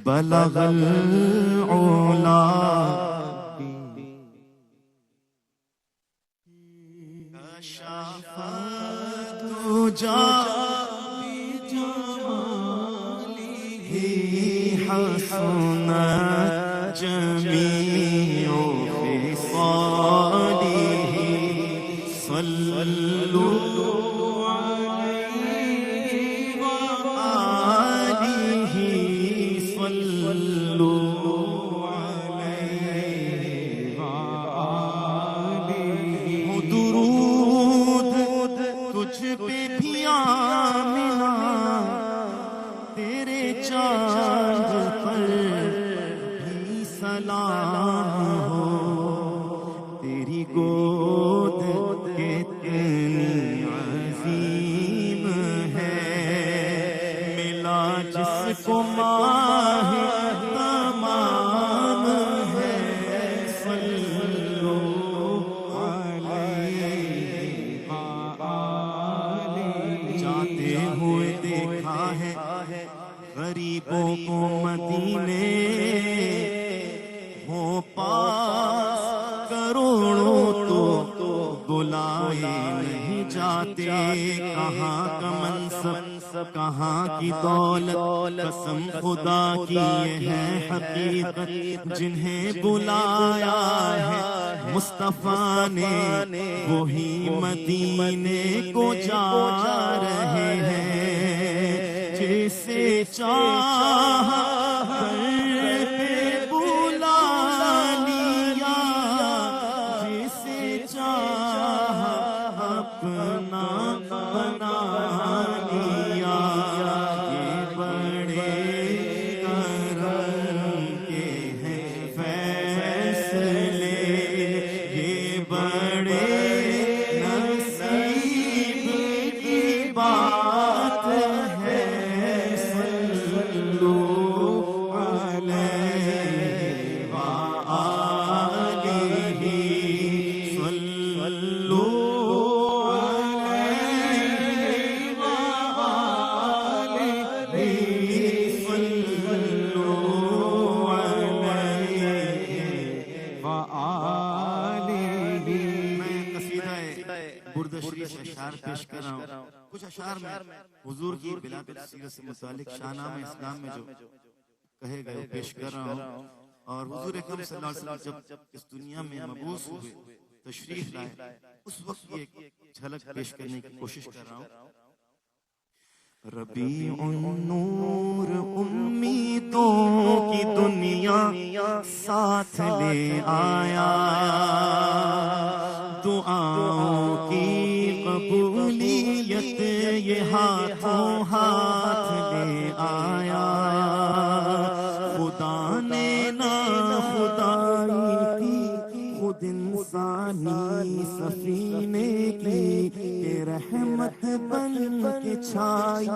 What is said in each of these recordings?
بلغ العلا کشف الدجى بجماله حسنت جميع خصاله صلوا غریبوں کو مدینے ہو پاس کروڑوں تو بلائے نہیں جاتے کہاں کا منصب کہاں کی دولت قسم خدا کی یہ ہے حقیقت جنہیں بلایا ہے مصطفیٰ نے وہی مدینے کو جا رہے ہیں جسے چاہا بلا لیا جسے چاہا اپنا بنا لیا یہ بڑے کرم کے ہیں فیصلے یہ بڑے نصیب کی بات ہے پیش کر رہا ہوں کچھ اشعار میں حضور کی بلاد سیرت سے متعلق شاہنامہ اسلام میں جو کہے گئے پیش کر رہا ہوں اور حضور اکرم صلی اللہ علیہ وسلم جب اس دنیا میں مبعوث ہوئے تشریف لائے اس وقت یہ ایک جھلک پیش کرنے کی کوشش کر رہا ہوں ربیع النور امیدوں کی دنیا ساتھ لے آیا دعاؤں کی قبولیت یہ ہاتھوں ہاتھ لے آیا خدا نے نا خدائی کی خود انسانی سفینے کی کہ رحمت بن کے چھائی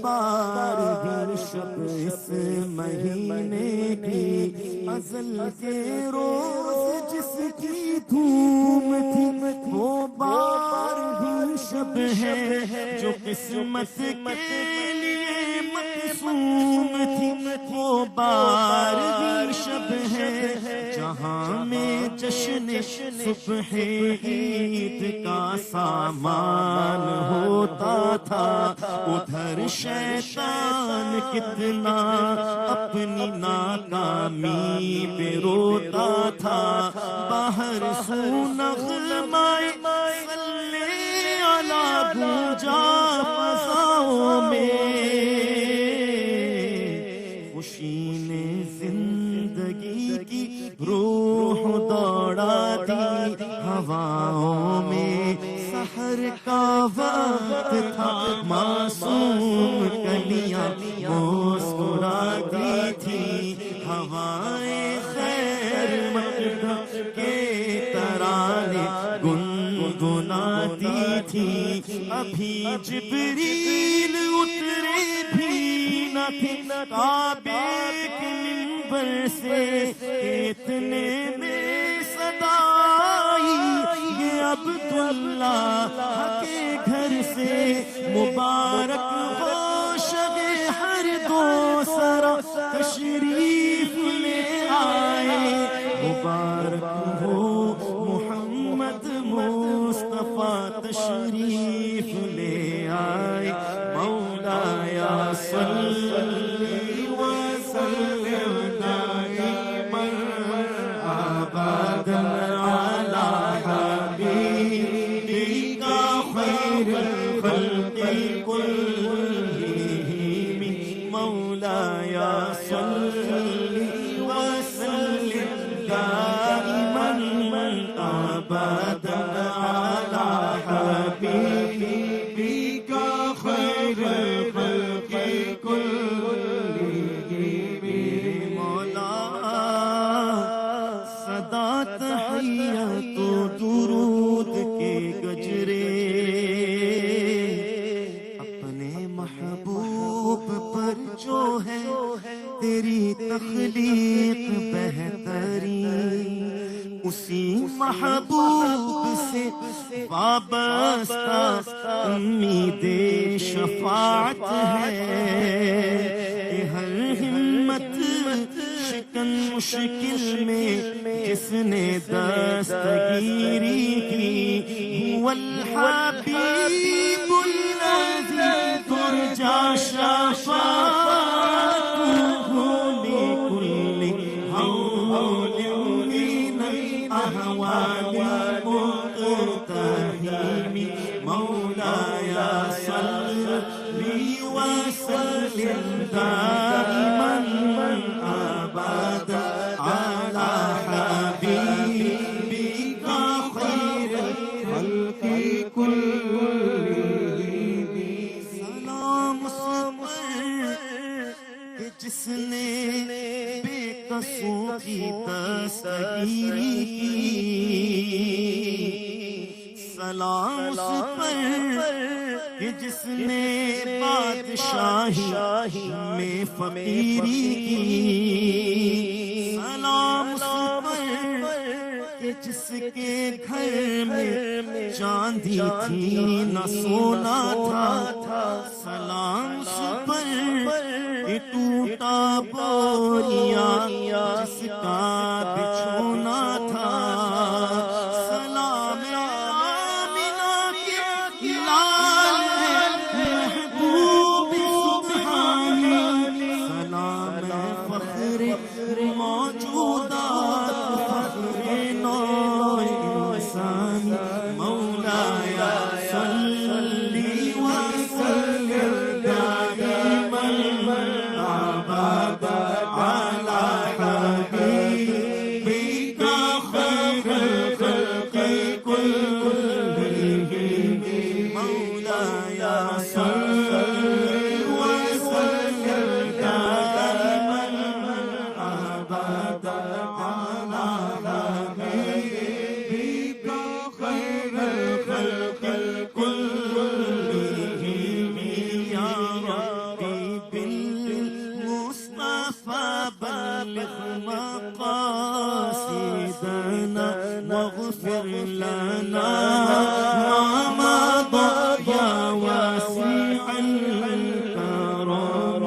بار بھی شب اس مہینے کی ازل کے روز جس کی دھوم تھی وہ بار بھی شب ہے جو قسمت کے لیے مقسوم تھی وہ بار بھی شب ہے جہاں میں جشن صبح عید کا سامان ہوتا تھا ادھر شیطان کتنا اپنی ناکامی پہ روتا تھا باہر سو نغمہ صلی علی گونجا فضاؤں میں خوشی نے زندگی کی روح دوڑا دی ہواؤں میں سحر کا وقت تھا معصوم کلیاں مسکراتی تھی ہوائیں خیر مقدم کے ترانے گنگناتی تھی ابھی جبریل اترے بھی نہ تھے کعبے کے منبر سے اتنے میں صدا آئی یہ عبداللہ کے گھر سے مبارک ہو شب ہر دو سرا تشریف لے آئے مبارک ہو محمد مصطفیٰ تشریف لے آئے مولایا صلی وسلم دائما ابدا علی حبیبک خیر الخلق كلهم مولایا صلی وسلم دائما ابدا علی حبیبک خیر الخلق كلهم مولا صدا تحیت و درود کے گجرے اپنے محبوب پر جو ہے تیری تخلیق بہترین اسی محبوب سے وابستہ امید شفاعت ہے کہ ہر ہمت شکن مشکل میں جس نے دستگیری کی هو الحبیب الذی ترجى شفاعته لكل هول من الأهوال المقتحم مولاي صل وسلم دائما أبدا على حبيبك خير الخلق كلهم سلام کہ جس نے بے قصوں کی دستگیری کی سلام اس پر کہ جس نے بادشاہی میں فقیری کی سلام اس پر کہ جس کے گھر میں چاندی تھی نہ سونا تھا سلام اس پر کہ ٹوٹا بوریا جس کا بچھونا تھا سلام آمنہ کے لال محبوب سبحانی سلام فخر موجودات فخر نو انسان مولایا صلی وسلم دائما ابدا علی حبیبک خیر الخلق كلهم مولایا صلی وسلم دائما ابدا علی حبیبک خیر الخلق كلهم یا ربی بالمصطفى بلغ مقاصدنا واغفر لنا ما مضى يا واسع الكرم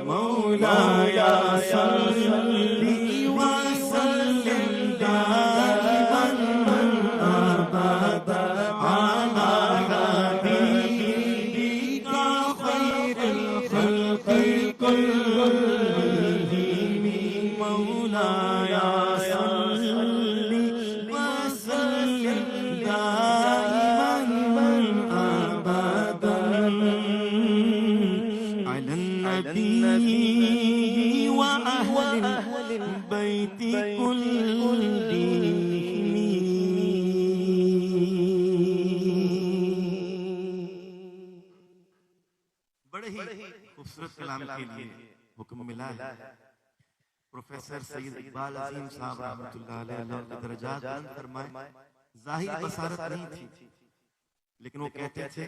مولاي صل وسلم دائما ابدا على حبيبك خير الخلق كلهم مولاي صل وسلم دائما ابدا على النبي واهل البيت بڑے ہی خوبصورت کلام کے لیے حکم ملا ہے پروفیسر سید اقبال عظیم صاحب رحمۃ اللہ علیہ اللہ کی درجات بلند فرمائے ظاہر بصارت نہیں تھی لیکن وہ کہتے تھے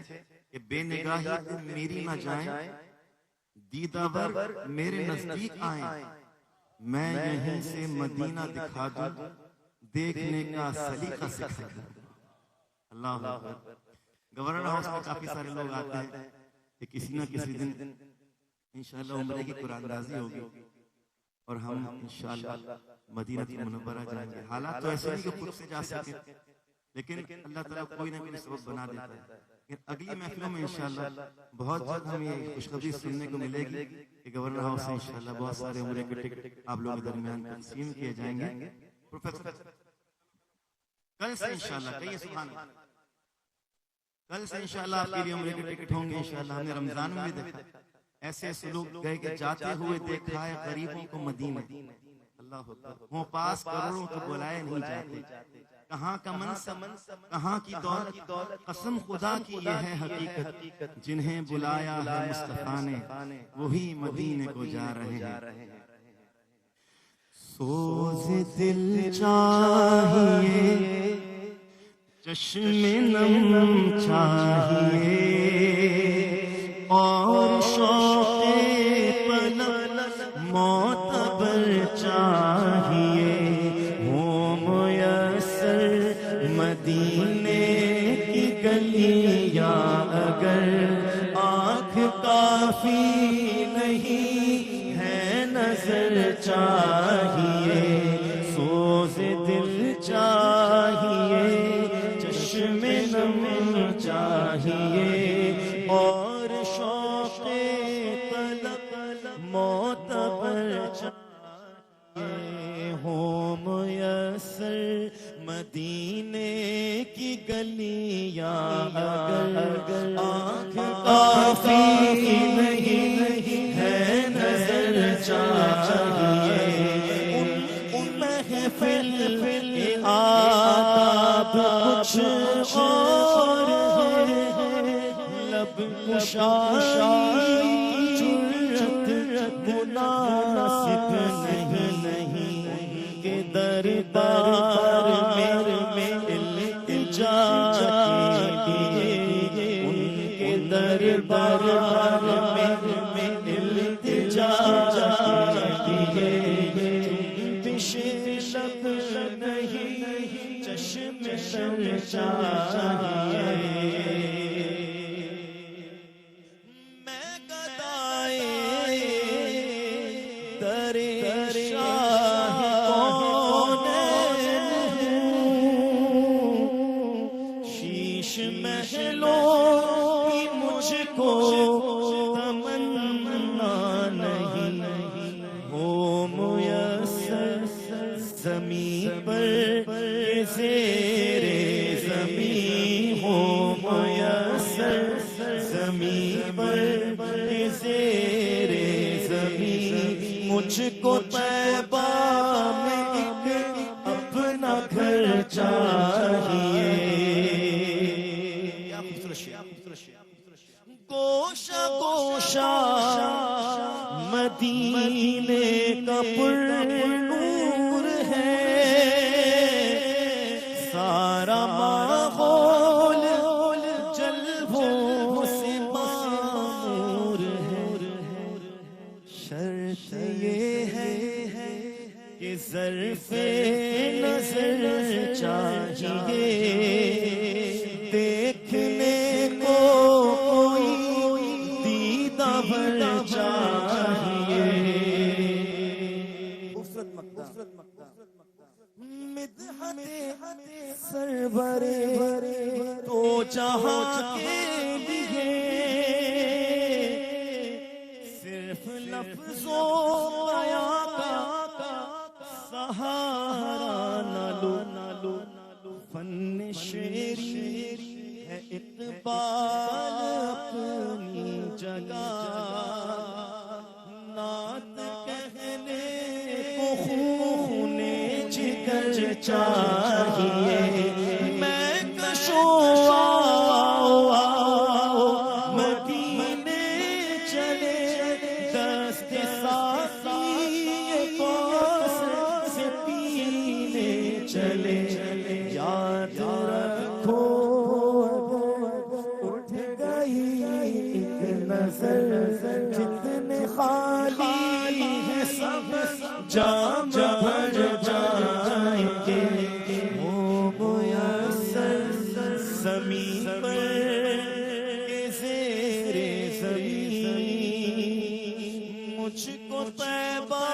کہ بے نگاہی تم میری نہ جائیں دیدہ ور میرے نزدیک آئیں میں یہیں سے مدینہ دکھا دوں دیکھنے کا سلیقہ سکھا دوں اللہ اکبر گورنر ہاؤس میں کافی سارے لوگ آتے ہیں کہ کسی نہ کسی دن انشاءاللہ عمرے کی قرآن اندازی ہوگی اور ہم انشاءاللہ مدینہ منورہ جائیں گے. حالات تو ایسے نہیں کہ خود سے جا سکے، لیکن اللہ تعالیٰ کوئی نہ کوئی سبب بنا دیتا ہے. لیکن اگلی محفلوں میں انشاءاللہ بہت جلد ہمیں یہ خوشخبری سننے کو ملے گی کہ گورنر ہاؤس سے انشاءاللہ بہت سارے عمرے کے ٹکٹ آپ لوگوں کے درمیان تقسیم کیے جائیں گے. پروفیسر کل سے انشاءاللہ کہیے سبحان اللہ، کل سے انشاءاللہ آپ کے لیے عمرے کے ٹکٹ ہوں گے انشاءاللہ. ہم نے رمضان میں بھی دیکھا ایسے سلوک گئے کہ جاتے ہوئے دیکھا ہے غریبوں کو مدینے. اللہ اکبر. ہوں پاس کروڑوں کو بلائے نہیں جاتے. کہاں کا منصب، کہاں کی دولت، قسم خدا کی یہ ہے حقیقت. جنہیں بلایا ہے مصطفیٰ نے وہی مدینے کو جا رہے ہیں. سوز دل چاہیے، چشم نم چاہیے، اور شوق طلب معتبر چاہیے. ہو میسر مدینے کی گلیاں اگر آنکھ کافی نہیں ہے نظر چاہیے. سوز دل چاہیے، چشم نم چاہیے، اور شوق طلب معتبر چاہیے. ہو میسر مدینے کی گلیاں اگر آنکھ کافی نہیں ہے نظر چاہیے. ان محفل آداب کچھ اور ہے، لب کشائی جرأت مناسب نہیں، کہ دربار میں التجا کیجیے. ان کے دربار میں التجا کیجیے. جنبش لب نہیں، چشم شم چاہیے. میں گدائے در شاہ کونین ہوں، شیش محلوں کی مجھ کو تمنا نہیں. ہو میسر زمین پر زیر زمین، ہو میسر زمین پر زیر زمین. مجھ کو طیبہ میں ایک اپنا گھر چاہیے. گوشہ گوشہ مدینے کا پرنور ہے، سارا ماحول جلووں سے معمور ہے. شرط یہ ہے کہ ظرف نظر چاہیے، دیکھنے کو کوئی دیدہ بھر چاہیے. مدحت سرور تو جہاں کے لیے صرف لفظوں بیاں کا سہارا نہ لو. فن شعری ہے اقبال اپنی جگہ، نعت کہنے کو خون جگر چاہیے. میں کشوں مدینے چلے، دست ساقی کوثر سے پینے چلے. یاد رکھو اٹھ گئی ایک نظر، جتنے خالی ہیں سب جام بھر جائیں گے. ہو میسر زمین پر زیر زمین، مجھ کو طیبہ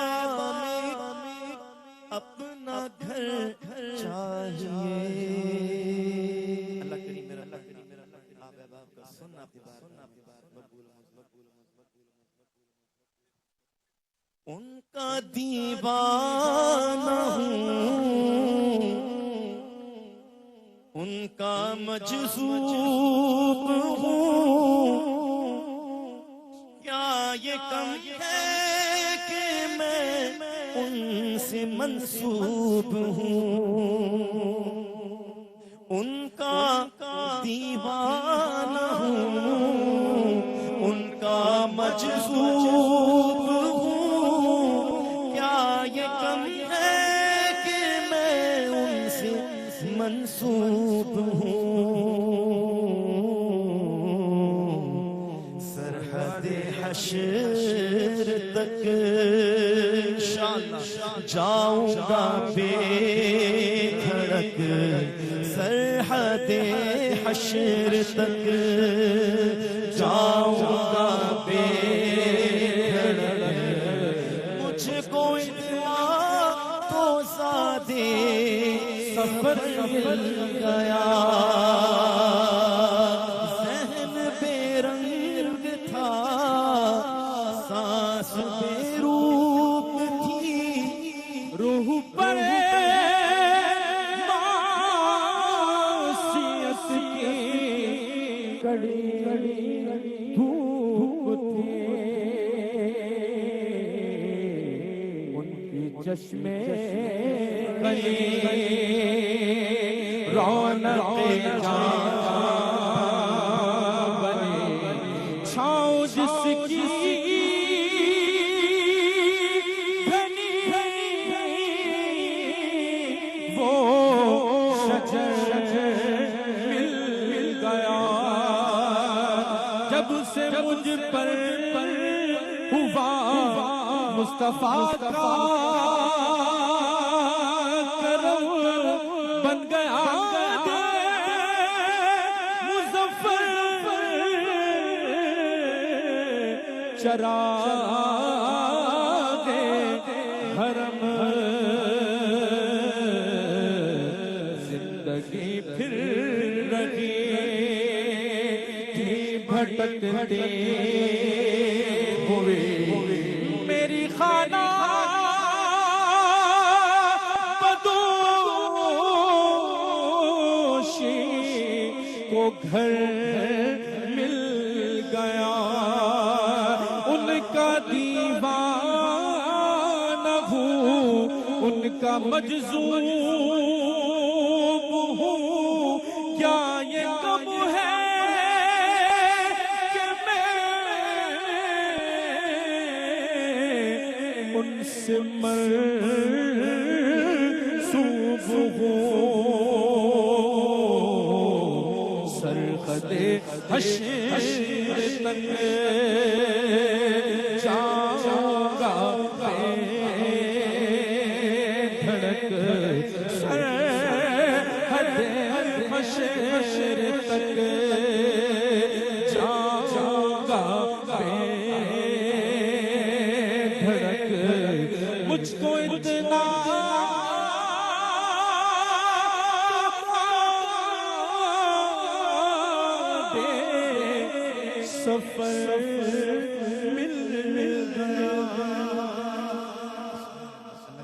دیوانہ ہوں، ان کا مجذوب ہوں، کیا یہ کم ہے کہ میں ان سے منسوب ہوں، ان کا دیوانہ ہوں، ان کا مجذوب ہوں، کیا یہ کم ہے کہ میں ان سے منسوب ہوں، سرحد حشر تک جاؤں گا بے دھڑک، سرحد حشر تک جاؤں گا بے دھڑک، مجھ کو اتنا تو سادے سفر مل گیا، ذہن بے رنگ تھا، سانس بے روپ تھی، روح پر معصیت کی کڑی دھوپ تھی، ان کی چشمے کلی رونق جان بنی، چھاؤں جس کی وہ شجر مل گیا، جب سے مجھ پر ہوا مصطفیٰ کا کرم، بن گیا مظفر چراغ حرم، زندگی پھر رہی تھی بھٹکتے ہوئے، میری خانہ بدوشی کو گھر مل گیا، ان کا دیوانہ ہوں، ان کا مجذوب ہوں، کیا یہ کم ہے کہ میں ان سے منسوب ہوں، سرحد حشر تک جاؤں گا بے دھڑک، سرحد حشر تک جاؤں گا بے دھڑک، مجھ کو اتنا دے سفر